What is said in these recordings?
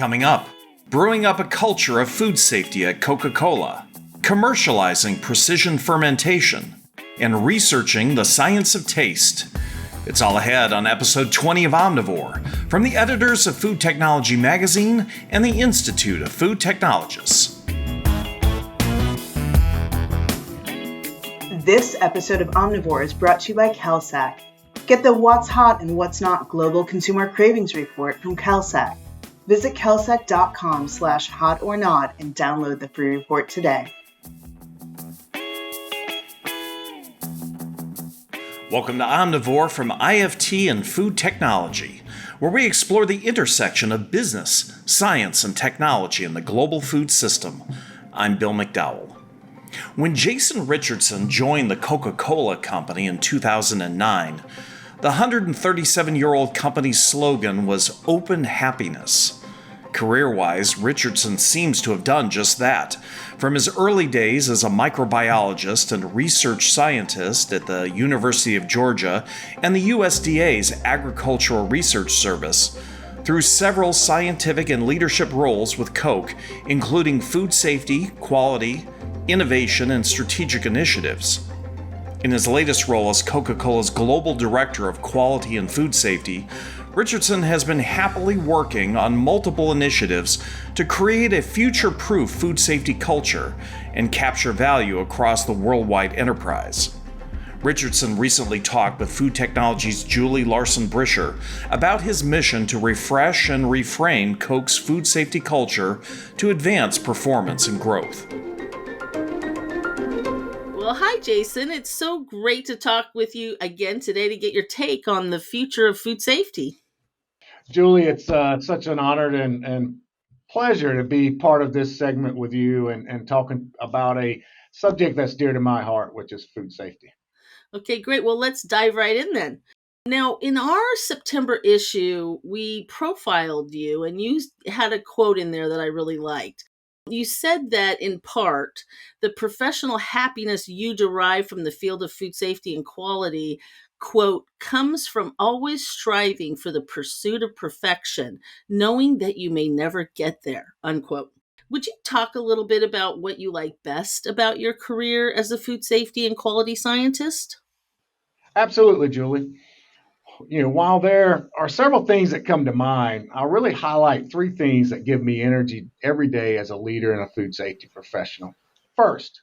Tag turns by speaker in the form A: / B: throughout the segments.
A: Coming up, brewing up a culture of food safety at Coca-Cola, commercializing precision fermentation, and researching the science of taste. It's all ahead on episode 20 of Omnivore from the editors of Food Technology Magazine and the Institute of Food Technologists.
B: This episode of Omnivore is brought to you by CalSAC. Get the What's Hot and What's Not Global Consumer Cravings Report from CalSAC. Visit calsac.com/hotornot and download the free report today.
A: Welcome to Omnivore from IFT and Food Technology, where we explore the intersection of business, science, and technology in the global food system. I'm Bill McDowell. When Jason Richardson joined the Coca-Cola Company in 2009, the 137-year-old company's slogan was Open Happiness. Career-wise, Richardson seems to have done just that. From his early days as a microbiologist and research scientist at the University of Georgia and the USDA's Agricultural Research Service, through several scientific and leadership roles with Coke, including food safety, quality, innovation, and strategic initiatives. In his latest role as Coca-Cola's Global Director of Quality and Food Safety, Richardson has been happily working on multiple initiatives to create a future-proof food safety culture and capture value across the worldwide enterprise. Richardson recently talked with Food Technology's Julie Larson-Brisher about his mission to refresh and reframe Coke's food safety culture to advance performance and growth.
C: Well, hi, Jason. It's so great to talk with you again today to get your take on the future of food safety.
D: Julie, it's such an honor and pleasure to be part of this segment with you and talking about a subject that's dear to my heart, which is food safety.
C: Okay, great. Well, let's dive right in then. Now, in our September issue, we profiled you and you had a quote in there that I really liked. You said that, in part, the professional happiness you derive from the field of food safety and quality, quote, comes from always striving for the pursuit of perfection, knowing that you may never get there, unquote. Would you talk a little bit about what you like best about your career as a food safety and quality scientist?
D: Absolutely, Julie. While there are several things that come to mind, I'll really highlight three things that give me energy every day as a leader and a food safety professional. First,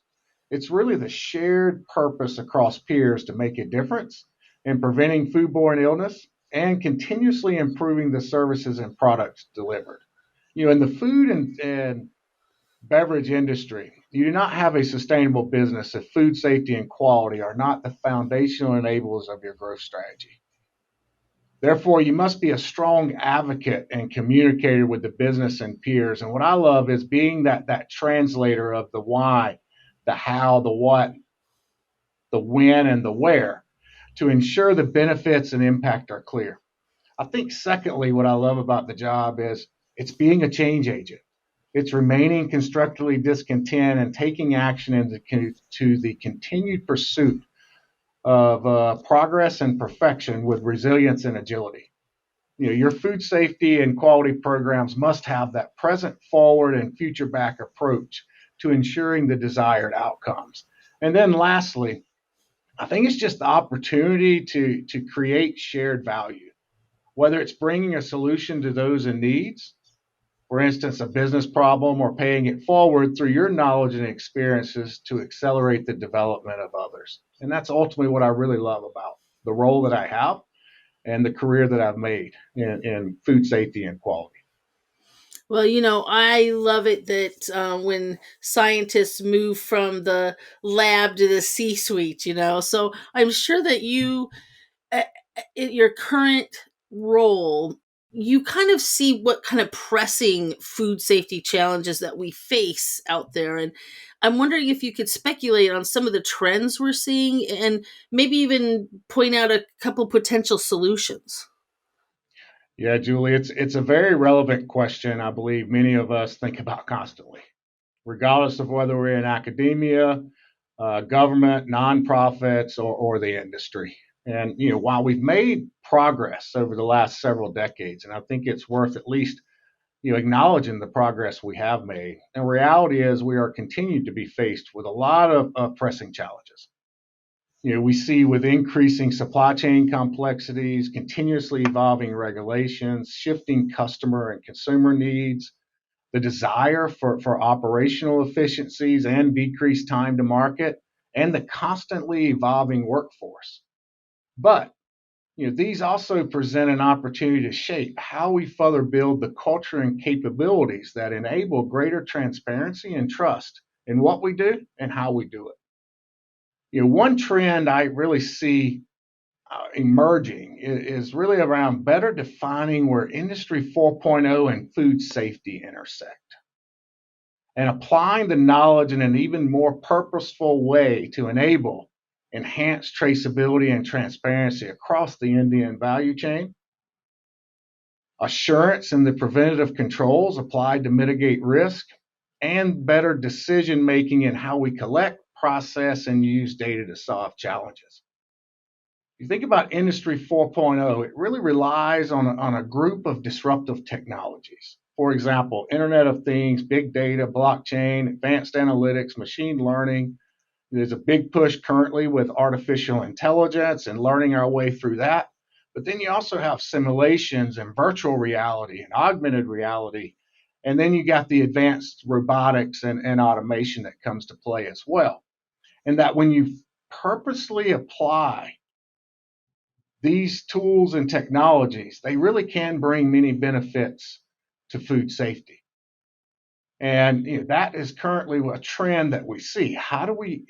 D: it's really the shared purpose across peers to make a difference in preventing foodborne illness and continuously improving the services and products delivered. In the food and beverage industry, you do not have a sustainable business if food safety and quality are not the foundational enablers of your growth strategy. Therefore, you must be a strong advocate and communicator with the business and peers. And what I love is being that translator of the why, the how, the what, the when, and the where to ensure the benefits and impact are clear. I think, secondly, what I love about the job is it's being a change agent. It's remaining constructively discontent and taking action to the continued pursuit of progress and perfection with resilience and agility. Your food safety and quality programs must have that present forward and future back approach to ensuring the desired outcomes. And then lastly, I think it's just the opportunity to create shared value, whether it's bringing a solution to those in needs, for instance, a business problem, or paying it forward through your knowledge and experiences to accelerate the development of others. And that's ultimately what I really love about the role that I have and the career that I've made in food safety and quality.
C: Well, I love it that when scientists move from the lab to the C-suite, so I'm sure that you, in your current role, you kind of see what kind of pressing food safety challenges that we face out there. And I'm wondering if you could speculate on some of the trends we're seeing and maybe even point out a couple potential solutions.
D: Yeah, Julie, it's a very relevant question. I believe many of us think about constantly, regardless of whether we're in academia, government, nonprofits, or the industry. And while we've made progress over the last several decades, and I think it's worth at least acknowledging the progress we have made. And reality is we are continued to be faced with a lot of pressing challenges. We see with increasing supply chain complexities, continuously evolving regulations, shifting customer and consumer needs, the desire for operational efficiencies and decreased time to market, and the constantly evolving workforce. But these also present an opportunity to shape how we further build the culture and capabilities that enable greater transparency and trust in what we do and how we do it. One trend I really see emerging is really around better defining where Industry 4.0 and food safety intersect, and applying the knowledge in an even more purposeful way to enable enhanced traceability and transparency across the end-to-end value chain. Assurance in the preventative controls applied to mitigate risk, and better decision making in how we collect, process, and use data to solve challenges. If you think about Industry 4.0, it really relies on a group of disruptive technologies. For example, Internet of Things, big data, blockchain, advanced analytics, machine learning. There's a big push currently with artificial intelligence and learning our way through that. But then you also have simulations and virtual reality and augmented reality. And then you got the advanced robotics and automation that comes to play as well. And that when you purposely apply these tools and technologies, they really can bring many benefits to food safety. And that is currently a trend that we see. How do we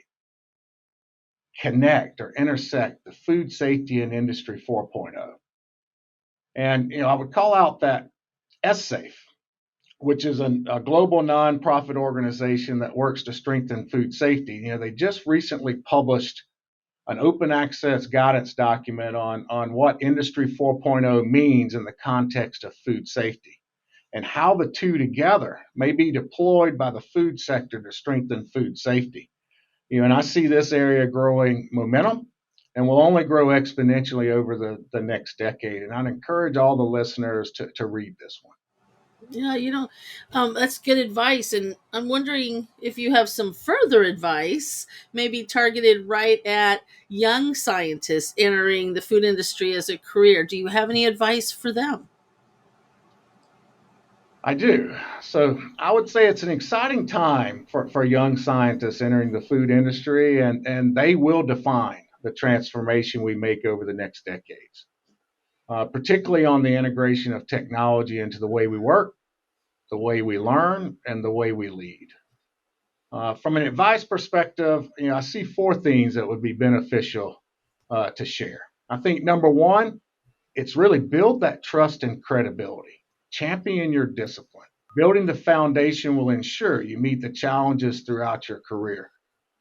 D: connect or intersect the food safety and Industry 4.0? And I would call out that SSAFE, which is a global nonprofit organization that works to strengthen food safety. They just recently published an open access guidance document on what Industry 4.0 means in the context of food safety, and how the two together may be deployed by the food sector to strengthen food safety. And I see this area growing momentum and will only grow exponentially over the next decade. And I'd encourage all the listeners to read this one.
C: Yeah, that's good advice. And I'm wondering if you have some further advice, maybe targeted right at young scientists entering the food industry as a career. Do you have any advice for them?
D: I do. So I would say it's an exciting time for young scientists entering the food industry, and they will define the transformation we make over the next decades, particularly on the integration of technology into the way we work, the way we learn, and the way we lead. From an advice perspective, I see four things that would be beneficial to share. I think number one, it's really build that trust and credibility. Champion your discipline. Building the foundation will ensure you meet the challenges throughout your career.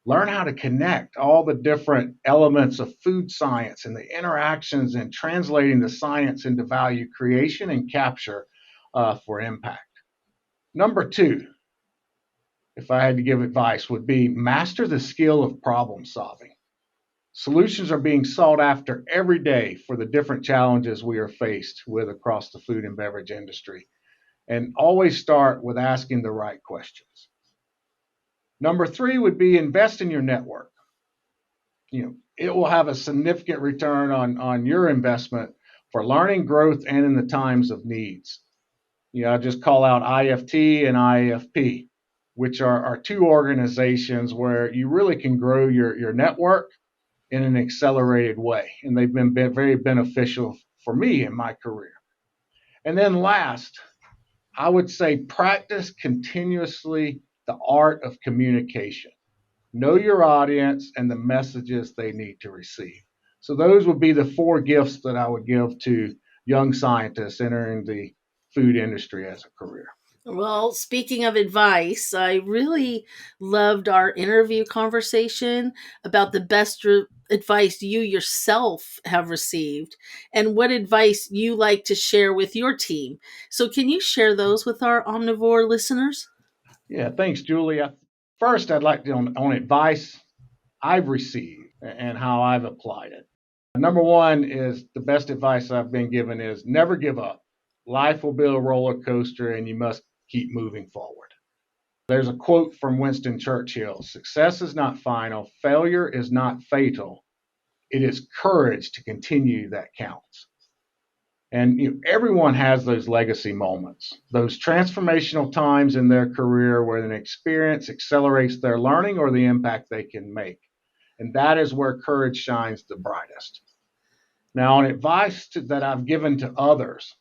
D: Learn how to connect all the different elements of food science and the interactions and translating the science into value creation and capture for impact. Number two, if I had to give advice, would be master the skill of problem solving. Solutions are being sought after every day for the different challenges we are faced with across the food and beverage industry. And always start with asking the right questions. Number three would be invest in your network. It will have a significant return on your investment for learning, growth, and in the times of needs. I just call out IFT and IFP, which are two organizations where you really can grow your network in an accelerated way. And they've been very beneficial for me in my career. And then last, I would say practice continuously the art of communication. Know your audience and the messages they need to receive. So those would be the four gifts that I would give to young scientists entering the food industry as a career.
C: Well, speaking of advice, I really loved our interview conversation about the best advice you yourself have received and what advice you like to share with your team. So, can you share those with our Omnivore listeners?
D: Yeah, thanks, Julia. First, I'd like to on advice I've received and how I've applied it. Number one is the best advice I've been given is never give up. Life will be a roller coaster and you must keep moving forward. There's a quote from Winston Churchill: "Success is not final, failure is not fatal. It is courage to continue that counts." And everyone has those legacy moments, those transformational times in their career where an experience accelerates their learning or the impact they can make. And that is where courage shines the brightest. Now, an advice that I've given to others,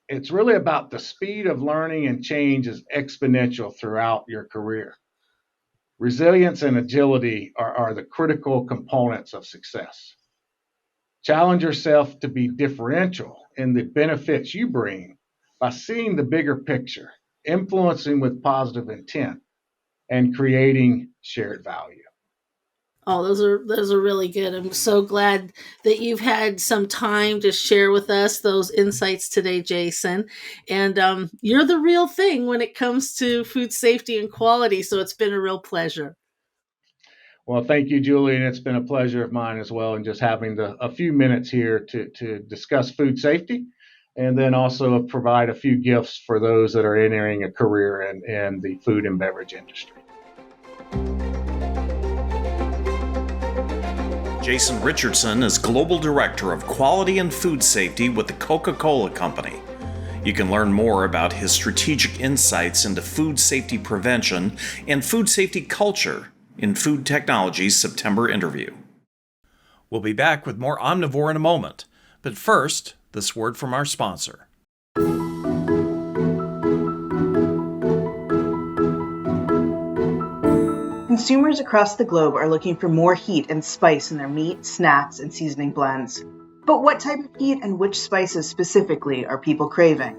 D: it's really about the speed of learning and change is exponential throughout your career. Resilience and agility are the critical components of success. Challenge yourself to be differential in the benefits you bring by seeing the bigger picture, influencing with positive intent, and creating shared value.
C: Oh, those are really good. I'm so glad that you've had some time to share with us those insights today, Jason. And you're the real thing when it comes to food safety and quality. So it's been a real pleasure.
D: Well, thank you, Julie, and it's been a pleasure of mine as well, and just having a few minutes here to discuss food safety, and then also provide a few gifts for those that are entering a career in the food and beverage industry.
A: Jason Richardson is Global Director of Quality and Food Safety with the Coca-Cola Company. You can learn more about his strategic insights into food safety prevention and food safety culture in Food Technology's September interview. We'll be back with more Omnivore in a moment, but first, this word from our sponsor.
B: Consumers across the globe are looking for more heat and spice in their meat, snacks, and seasoning blends. But what type of heat and which spices specifically are people craving?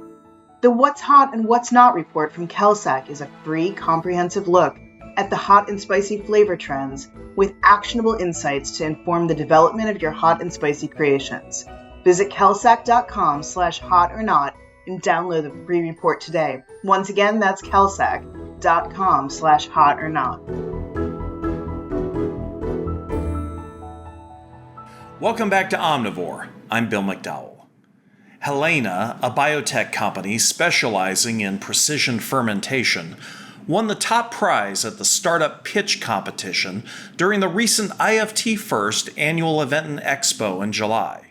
B: The What's Hot and What's Not report from CalSAC is a free, comprehensive look at the hot and spicy flavor trends with actionable insights to inform the development of your hot and spicy creations. Visit calsac.com/hot-or-not and download the free report today. Once again, that's calsac.com/hot-or-not.
A: Welcome back to Omnivore. I'm Bill McDowell. Helena, a biotech company specializing in precision fermentation, won the top prize at the Startup Pitch Competition during the recent IFT FIRST annual event and expo in July.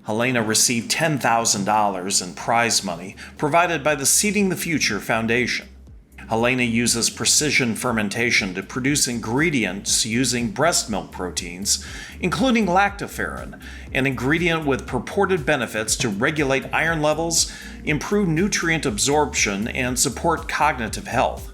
A: Helena received $10,000 in prize money provided by the Seeding the Future Foundation. Helena uses precision fermentation to produce ingredients using breast milk proteins, including lactoferrin, an ingredient with purported benefits to regulate iron levels, improve nutrient absorption, and support cognitive health.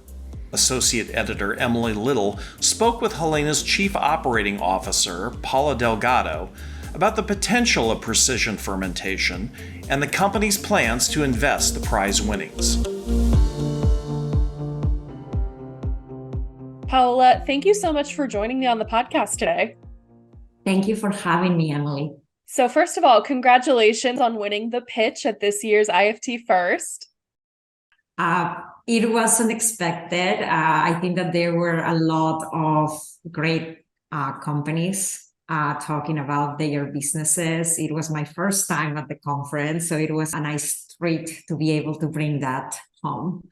A: Associate Editor Emily Little spoke with Helena's Chief Operating Officer, Paula Delgado, about the potential of precision fermentation and the company's plans to invest the prize winnings.
E: Paola, thank you so much for joining me on the podcast today.
F: Thank you for having me, Emily.
E: So first of all, congratulations on winning the pitch at this year's IFT FIRST.
F: It was unexpected. I think that there were a lot of great companies talking about their businesses. It was my first time at the conference, so it was a nice treat to be able to bring that home.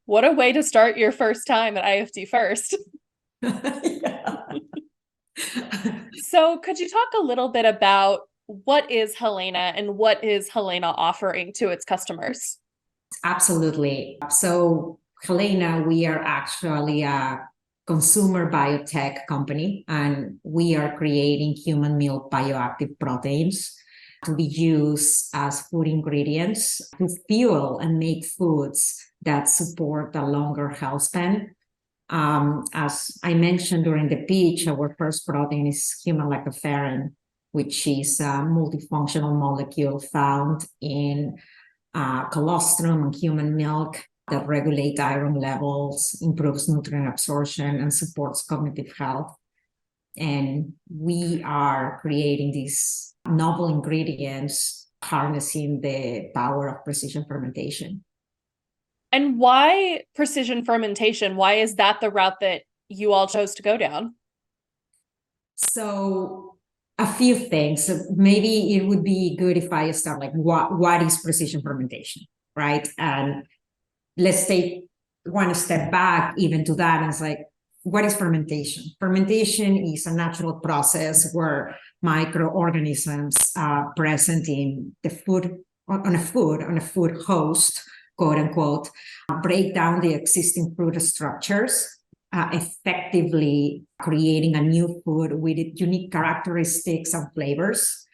E: What a way to start your first time at IFT FIRST. So could you talk a little bit about what is Helena and what is Helena offering to its customers?
F: Absolutely. So Helena, we are actually a consumer biotech company, and we are creating human milk bioactive proteins to be used as food ingredients to fuel and make foods that support a longer health span. As I mentioned during the pitch, our first protein is human lactoferrin, which is a multifunctional molecule found in colostrum and human milk that regulate iron levels, improves nutrient absorption, and supports cognitive health. And we are creating these novel ingredients, harnessing the power of precision fermentation.
E: And why precision fermentation? Why is that the route that you all chose to go down?
F: So A few things. So maybe it would be good if I start like what is precision fermentation, right? And let's take one step back even to that, and it's like, what is fermentation? Fermentation is a natural process where microorganisms are present in the food, on a food host, quote unquote, break down the existing food structures, effectively creating a new food with unique characteristics and flavors.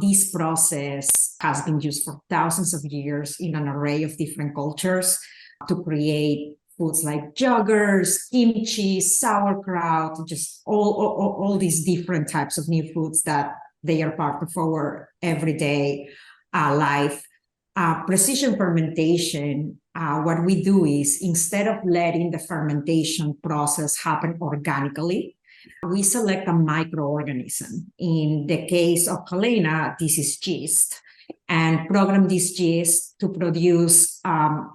F: This process has been used for thousands of years in an array of different cultures to create foods like joggers, kimchi, sauerkraut, just all these different types of new foods that they are part of our everyday life. Precision fermentation, what we do is, instead of letting the fermentation process happen organically, we select a microorganism. In the case of Helena, this is yeast, and program this yeast to produce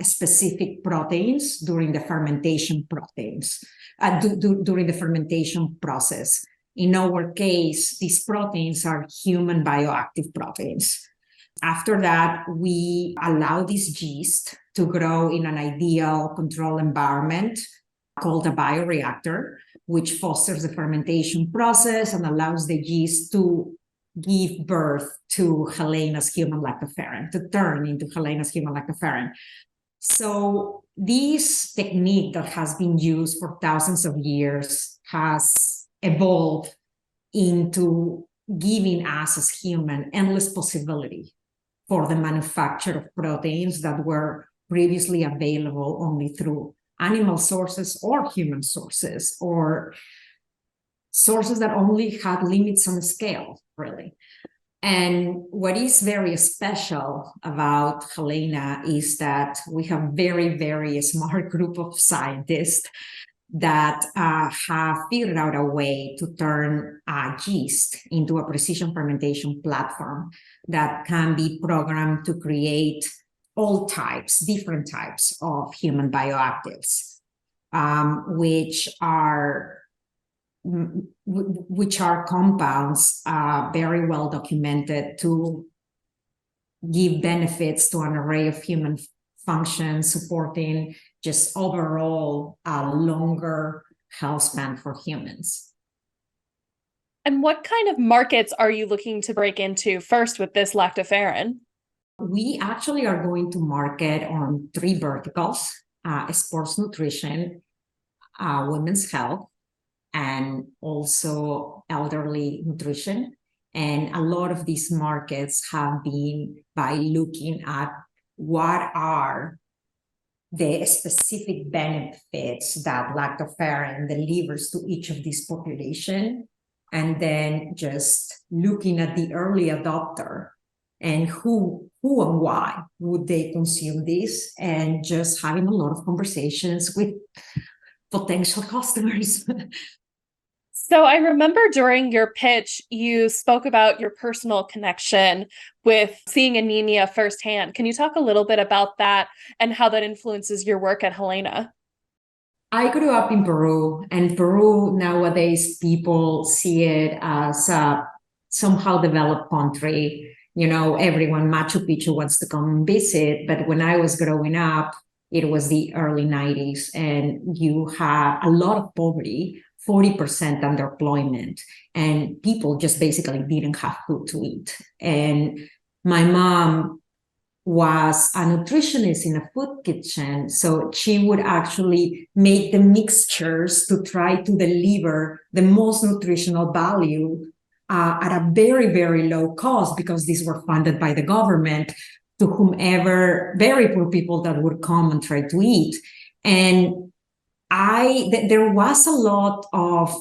F: specific proteins during the fermentation during the fermentation process. In our case, these proteins are human bioactive proteins. After that, we allow this yeast to grow in an ideal control environment called a bioreactor, which fosters the fermentation process and allows the yeast to give birth to Helena's human lactoferrin, to turn into Helena's human lactoferrin. So this technique that has been used for thousands of years has evolved into giving us as human endless possibility for the manufacture of proteins that were previously available only through animal sources or human sources, or sources that only had limits on scale, really. And what is very special about Helena is that we have very, very smart group of scientists that have figured out a way to turn yeast into a precision fermentation platform that can be programmed to create all types, different types of human bioactives, which are compounds very well documented to give benefits to an array of human functions, supporting just overall a longer health span for humans.
E: And what kind of markets are you looking to break into first with this lactoferrin?
F: We actually are going to market on 3 verticals: sports nutrition, women's health, and also elderly nutrition. And a lot of these markets have been by looking at what are the specific benefits that lactoferrin delivers to each of these population, and then just looking at the early adopter and who and why would they consume this, and just having a lot of conversations with potential customers.
E: So I remember during your pitch, you spoke about your personal connection with seeing anemia firsthand. Can you talk a little bit about that and how that influences your work at Helena?
F: I grew up in Peru, and Peru nowadays people see it as a somehow developed country. You know, everyone, Machu Picchu wants to come visit, but when I was growing up, it was the early 90s, and you had a lot of poverty, 40% underemployment, and people just basically didn't have food to eat. And my mom was a nutritionist in a food kitchen, so she would actually make the mixtures to try to deliver the most nutritional value at a very, very low cost, because these were funded by the government to whomever, very poor people that would come and try to eat. And there was a lot of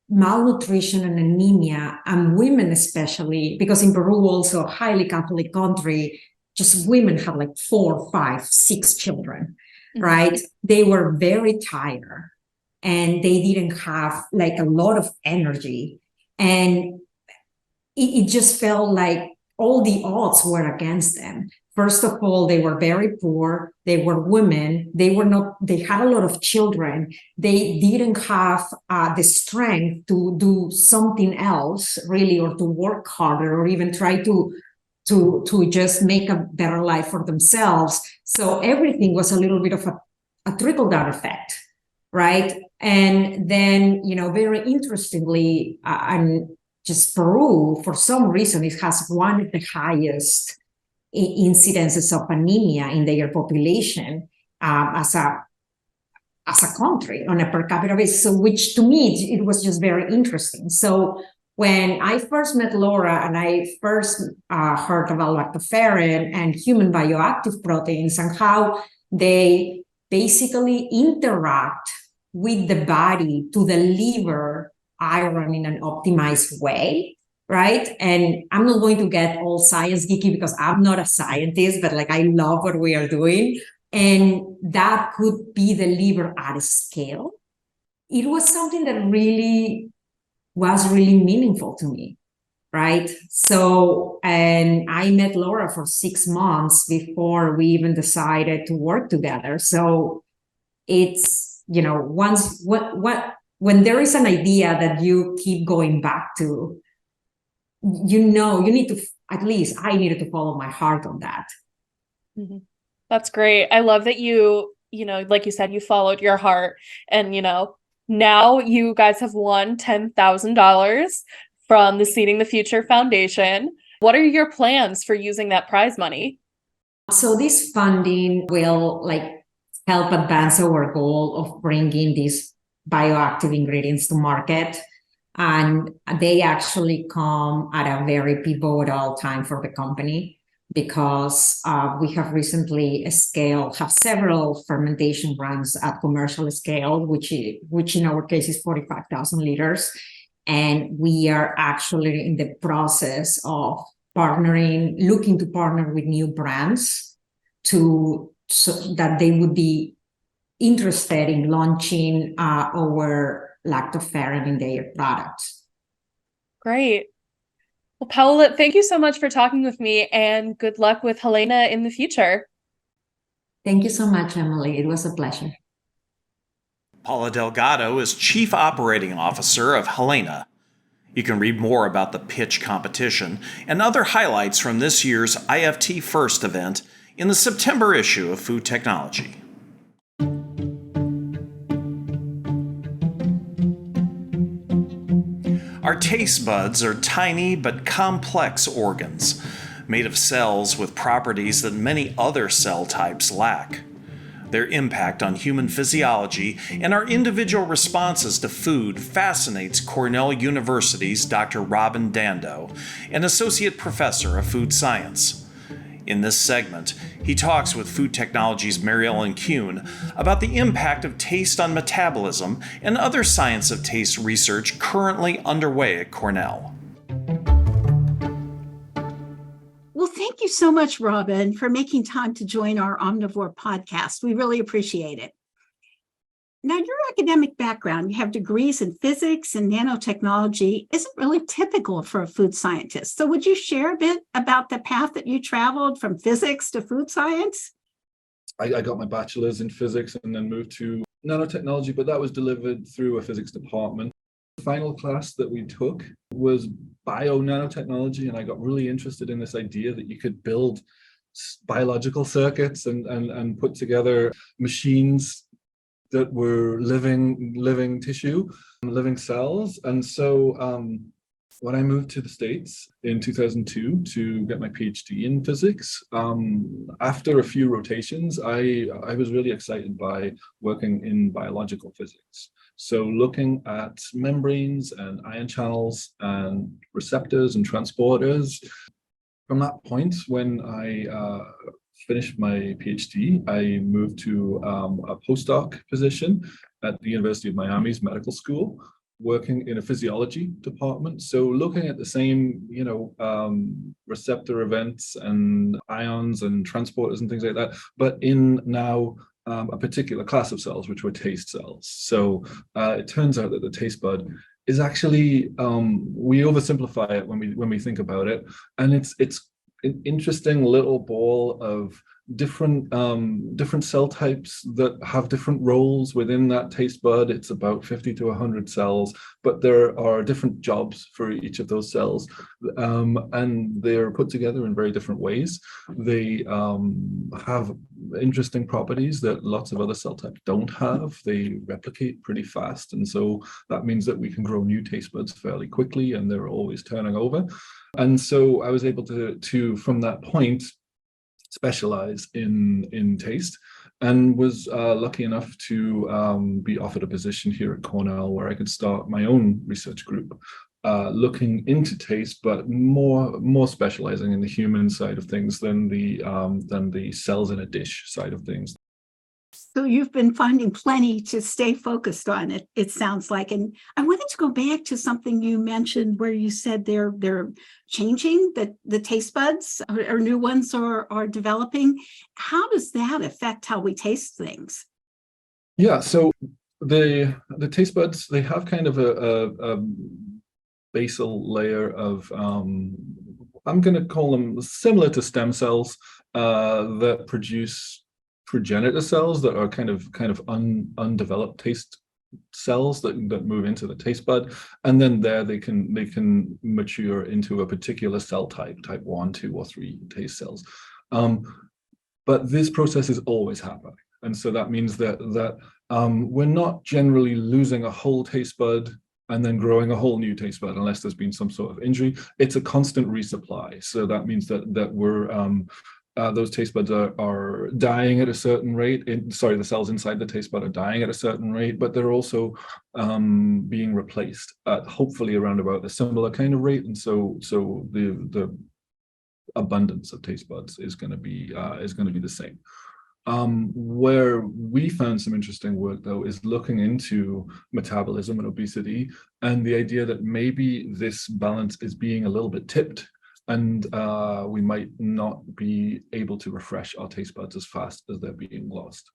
F: malnutrition and anemia, and women especially, because in Peru, also a highly Catholic country, just women have like 4, 5, 6 children, right? They were very tired, and they didn't have like a lot of energy. And it just felt like all the odds were against them. First of all, they were very poor. They were women. They had a lot of children. They didn't have the strength to do something else really, or to work harder, or even try to just make a better life for themselves. So everything was a little bit of a trickle-down effect, right? And then, very interestingly, and just Peru, for some reason, it has one of the highest incidences of anemia in their population as a country on a per capita basis. So, which to me, it was just very interesting. So when I first met Laura and I first heard about lactoferrin and human bioactive proteins and how they basically interact with the body to deliver iron in an optimized way, right? And I'm not going to get all science geeky because I'm not a scientist, but I love what we are doing. And that could be delivered at a scale. It was something that was really meaningful to me, right? So, and I met Laura for 6 months before we even decided to work together. So it's, when there is an idea that you keep going back to, you need to, at least I needed to follow my heart on that.
E: Mm-hmm. That's great. I love that you, like you said, you followed your heart, and, now you guys have won $10,000 from the Seeding the Future Foundation. What are your plans for using that prize money?
F: So this funding will help advance our goal of bringing these bioactive ingredients to market. And they actually come at a very pivotal time for the company, because we have recently have several fermentation runs at commercial scale, which in our case is 45,000 liters. And we are actually in the process of looking to partner with new brands so that they would be interested in launching our lactoferrin in their products.
E: Great. Well, Paola, thank you so much for talking with me, and good luck with Helena in the future.
F: Thank you so much, Emily. It was a pleasure.
A: Paula Delgado is Chief Operating Officer of Helena. You can read more about the pitch competition and other highlights from this year's IFT FIRST event in the September issue of Food Technology. Our taste buds are tiny but complex organs, made of cells with properties that many other cell types lack. Their impact on human physiology and our individual responses to food fascinates Cornell University's Dr. Robin Dando, an associate professor of food science. In this segment, he talks with Food Technology's Mary Ellen Kuhn about the impact of taste on metabolism and other science of taste research currently underway at Cornell.
G: Well, thank you so much, Robin, for making time to join our Omnivore podcast. We really appreciate it. Now, your academic background, you have degrees in physics and nanotechnology, isn't really typical for a food scientist. So would you share a bit about the path that you traveled from physics to food science?
H: I got my bachelor's in physics and then moved to nanotechnology, but that was delivered through a physics department. The final class that we took was bio-nanotechnology, and I got really interested in this idea that you could build biological circuits and put together machines that were living tissue, living cells. And so when I moved to the States in 2002 to get my PhD in physics, after a few rotations, I was really excited by working in biological physics. So looking at membranes and ion channels and receptors and transporters. From that point, when I finished my PhD, I moved to a postdoc position at the University of Miami's medical school, working in a physiology department. So looking at the same, receptor events and ions and transporters and things like that, but in now a particular class of cells, which were taste cells. So it turns out that the taste bud is actually, we oversimplify it when we think about it, and it's an interesting little ball of different cell types that have different roles within that taste bud. It's about 50 to 100 cells, but there are different jobs for each of those cells, and they're put together in very different ways. They have interesting properties that lots of other cell types don't have. They replicate pretty fast, and so that means that we can grow new taste buds fairly quickly, and they're always turning over. And so I was able to from that point, specialize in taste, and was lucky enough to be offered a position here at Cornell where I could start my own research group, looking into taste, but more specializing in the human side of things than the cells in a dish side of things.
G: So you've been finding plenty to stay focused on, it sounds like. And I wanted to go back to something you mentioned where you said they're changing, the taste buds, or new ones are developing. How does that affect how we taste things?
H: Yeah, so the taste buds, they have kind of a basal layer of I'm going to call them similar to stem cells that produce progenitor cells that are kind of undeveloped taste cells that move into the taste bud, and then there they can mature into a particular cell type 1, 2, or 3 taste cells. But this process is always happening, and so that means that we're not generally losing a whole taste bud and then growing a whole new taste bud unless there's been some sort of injury. It's a constant resupply, so that means that we're those taste buds are dying at a certain rate. The cells inside the taste bud are dying at a certain rate, but they're also being replaced at hopefully around about a similar kind of rate. And so the abundance of taste buds is going to be the same. Where we found some interesting work, though, is looking into metabolism and obesity, and the idea that maybe this balance is being a little bit tipped, and we might not be able to refresh our taste buds as fast as they're being lost.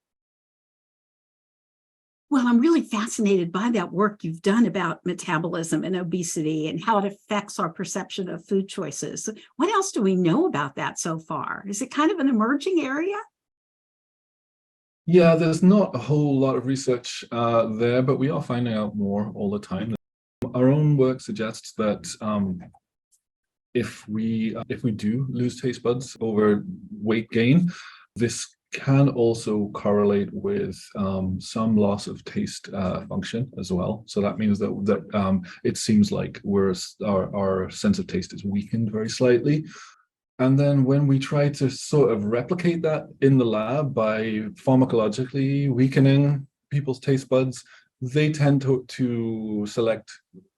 G: Well, I'm really fascinated by that work you've done about metabolism and obesity and how it affects our perception of food choices. What else do we know about that so far? Is it kind of an emerging area?
H: Yeah, there's not a whole lot of research there, but we are finding out more all the time. Our own work suggests that if we do lose taste buds over weight gain, this can also correlate with some loss of taste function as well. So that means that it seems like our sense of taste is weakened very slightly. And then when we try to sort of replicate that in the lab by pharmacologically weakening people's taste buds, they tend to select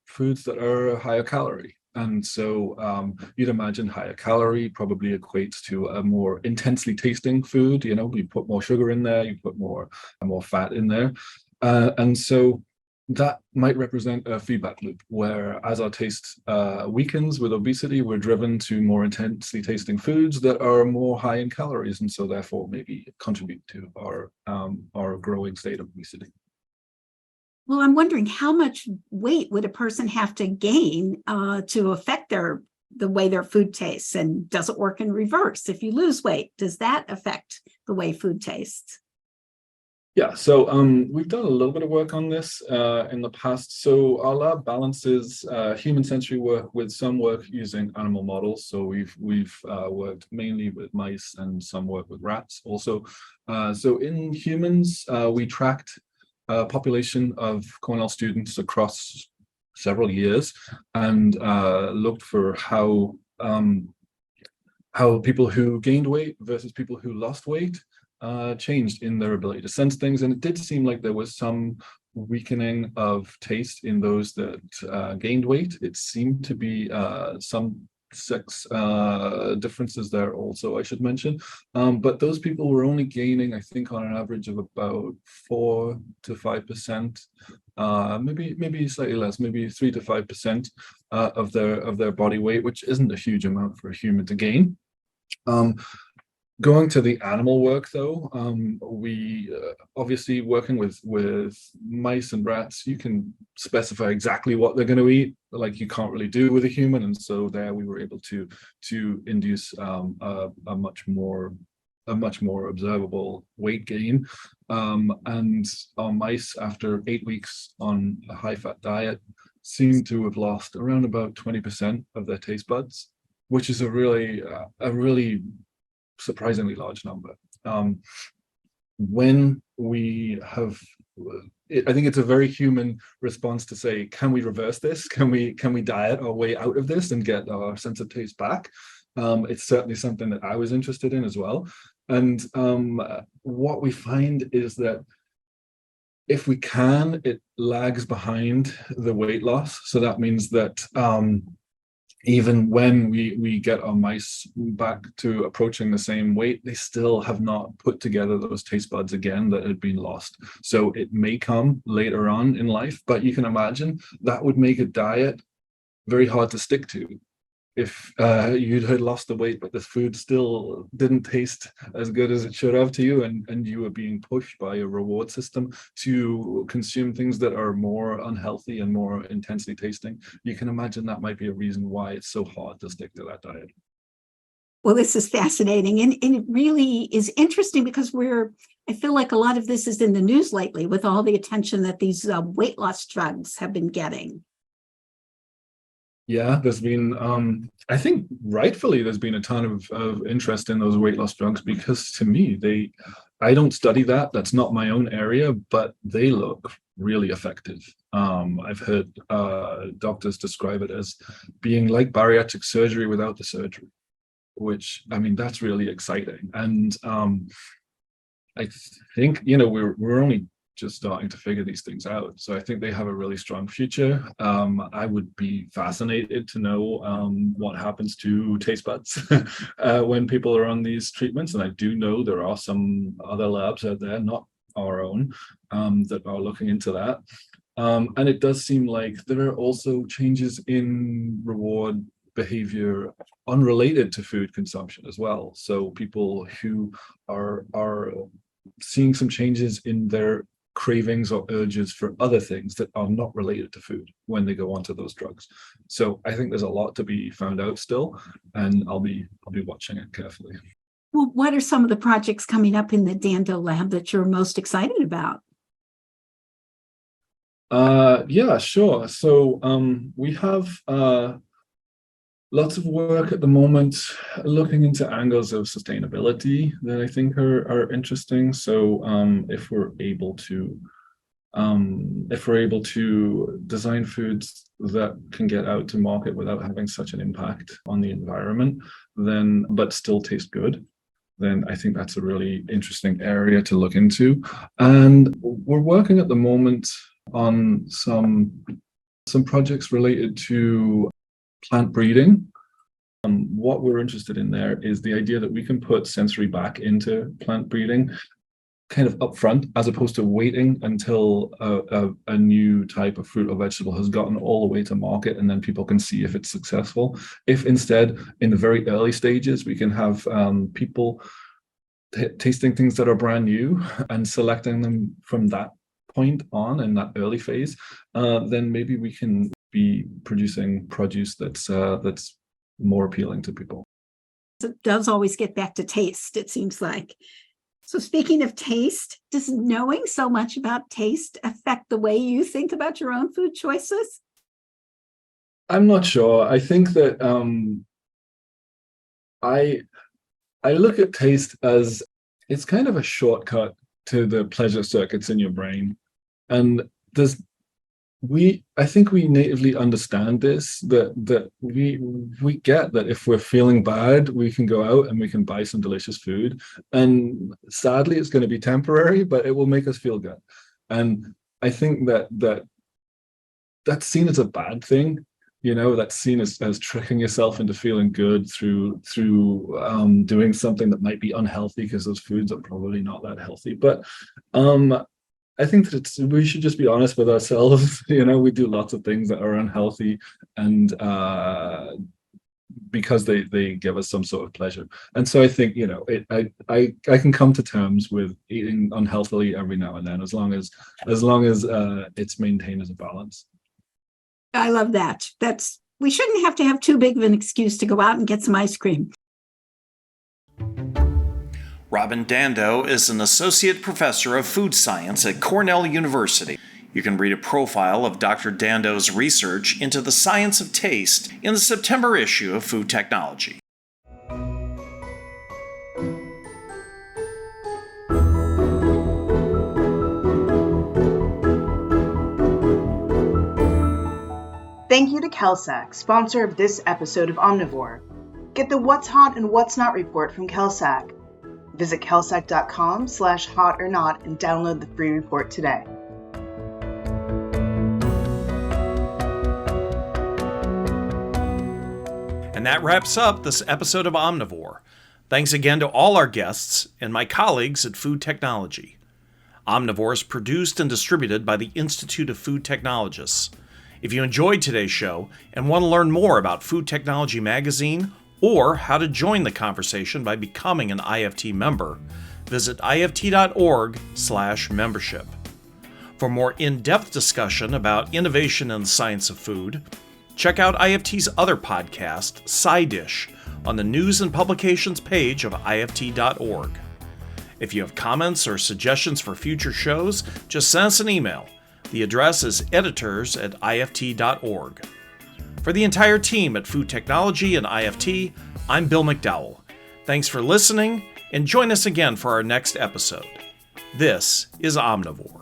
H: foods that are higher calorie. And so you'd imagine higher calorie probably equates to a more intensely tasting food. You put more sugar in there, you put more fat in there. And so that might represent a feedback loop where as our taste weakens with obesity, we're driven to more intensely tasting foods that are more high in calories, and so therefore maybe contribute to our growing state of obesity.
G: Well, I'm wondering how much weight would a person have to gain to affect the way their food tastes, and does it work in reverse? If you lose weight, does that affect the way food tastes?
H: Yeah, so we've done a little bit of work on this in the past. So our lab balances human sensory work with some work using animal models. So we've worked mainly with mice and some work with rats also. So in humans, we tracked a population of Cornell students across several years and looked for how people who gained weight versus people who lost weight changed in their ability to sense things. And it did seem like there was some weakening of taste in those that gained weight. It seemed to be some sex differences there also, I should mention. But those people were only gaining, I think, on an average of about 4 to 5%, maybe slightly less, maybe 3 to 5% of their body weight, which isn't a huge amount for a human to gain. Going to the animal work, though, we obviously working with mice and rats, you can specify exactly what they're going to eat, like you can't really do with a human, and so there we were able to induce a much more observable weight gain. And our mice, after 8 weeks on a high-fat diet, seem to have lost around about 20% of their taste buds, which is a really surprisingly large number. When we have, I think it's a very human response to say, can we reverse this? Can we diet our way out of this and get our sense of taste back? It's certainly something that I was interested in as well. And what we find is that if we can, it lags behind the weight loss. So that means that even when we get our mice back to approaching the same weight, they still have not put together those taste buds again that had been lost. So it may come later on in life, but you can imagine that would make a diet very hard to stick to. If you had lost the weight, but the food still didn't taste as good as it should have to you, and you were being pushed by a reward system to consume things that are more unhealthy and more intensely tasting, you can imagine that might be a reason why it's so hard to stick to that diet.
G: Well, this is fascinating. And it really is interesting because I feel like a lot of this is in the news lately with all the attention that these weight loss drugs have been getting.
H: Yeah, there's been, I think rightfully, there's been a ton of interest in those weight loss drugs because to me, I don't study that. That's not my own area, but they look really effective. I've heard doctors describe it as being like bariatric surgery without the surgery, which, I mean, that's really exciting. And I think, we're only just starting to figure these things out. So I think they have a really strong future. I would be fascinated to know what happens to taste buds when people are on these treatments. And I do know there are some other labs out there, not our own, that are looking into that. And it does seem like there are also changes in reward behavior unrelated to food consumption as well. So people who are seeing some changes in their cravings or urges for other things that are not related to food when they go onto those drugs. So I think there's a lot to be found out still, and I'll be watching it carefully.
G: Well, what are some of the projects coming up in the Dando lab that you're most excited about?
H: Yeah, sure. So we have lots of work at the moment looking into angles of sustainability that I think are interesting. So if we're able to design foods that can get out to market without having such an impact on the environment, then but still taste good, then I think that's a really interesting area to look into. And we're working at the moment on some projects related to plant breeding. What we're interested in there is the idea that we can put sensory back into plant breeding kind of upfront, as opposed to waiting until a new type of fruit or vegetable has gotten all the way to market and then people can see if it's successful. If instead, in the very early stages, we can have people tasting things that are brand new and selecting them from that point on in that early phase, then maybe we can be producing produce that's more appealing to people.
G: It does always get back to taste, it seems like. So speaking of taste, does knowing so much about taste affect the way you think about your own food choices?
H: I'm not sure. I think that I look at taste as it's kind of a shortcut to the pleasure circuits in your brain. And I think we natively understand this, that we get that if we're feeling bad, we can go out and we can buy some delicious food. And sadly, it's going to be temporary, but it will make us feel good. And I think that's seen as a bad thing. That's seen as tricking yourself into feeling good through doing something that might be unhealthy, because those foods are probably not that healthy. But I think that we should just be honest with ourselves. We do lots of things that are unhealthy, and because they give us some sort of pleasure. And so I think, I can come to terms with eating unhealthily every now and then, as long as it's maintained as a balance.
G: I love that. We shouldn't have to have too big of an excuse to go out and get some ice cream.
A: Robin Dando is an associate professor of food science at Cornell University. You can read a profile of Dr. Dando's research into the science of taste in the September issue of Food Technology.
B: Thank you to Kelsac, sponsor of this episode of Omnivore. Get the What's Hot and What's Not report from Kelsac. Visit kelsac.com/hot-or-not and download the free report today.
A: And that wraps up this episode of Omnivore. Thanks again to all our guests and my colleagues at Food Technology. Omnivore is produced and distributed by the Institute of Food Technologists. If you enjoyed today's show and want to learn more about Food Technology Magazine or how to join the conversation by becoming an IFT member, visit ift.org/membership. For more in-depth discussion about innovation in the science of food, check out IFT's other podcast, Side Dish, on the News and Publications page of ift.org. If you have comments or suggestions for future shows, just send us an email. The address is editors@ift.org. For the entire team at Food Technology and IFT, I'm Bill McDowell. Thanks for listening, and join us again for our next episode. This is Omnivore.